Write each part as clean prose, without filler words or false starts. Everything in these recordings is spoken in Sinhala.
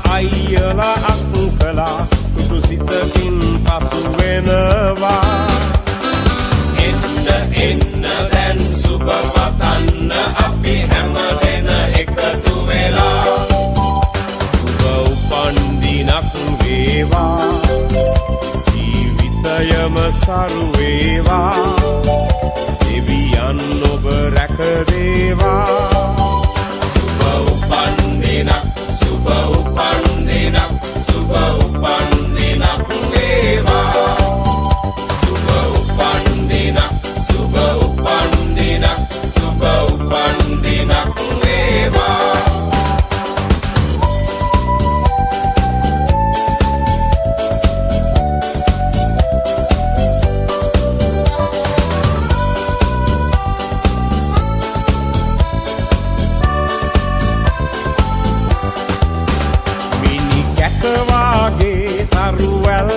අයියලා අක්කලා තුඩු සිතකින් පසු වෙනවා එන්න දැන් සුබ පතන්න අපි හැමදෙන එකතු වෙලා සුබ උපන්දිනක් වේවා ජීවිතයම සරු වේවා දෙවියන් ඔබ රැක දේවා සුබ උපන්දිනක් සුබ උපන්දිනක් සුබ උපන්දිනක් වේවා සුබ උපන්දිනක් සුබ උපන්දිනක් සුබ උපන්දිනක් වේවා වාගේ තරුවැල්ල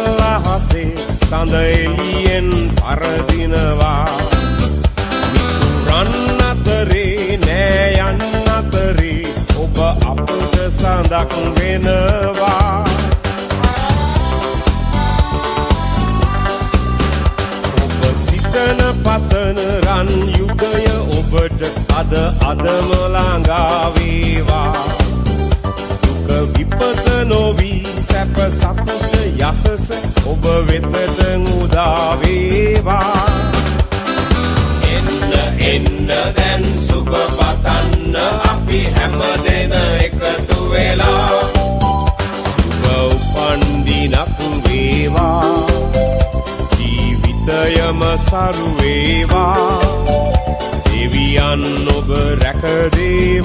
හසේ සඳ එළියෙන් පරදිනවා මිතුරන් අතරේ නෑ යන්න අතරේ ඔබ අපට සඳක් වෙනවා ඔබ සිතන පතන රන් යුගය ඔබට අදම ළඟා වේවා විපත නොවී සැප සතුට යසස ඔබ වෙතට උදා වේවා එන්න දැන් සුබ පතන්න අපි හැමදෙන එකතු වෙලා සුබ උපන්දිනක් වේවා ජීවිතයම සරු වේවා දෙවියන් ඔබ රැක දේවා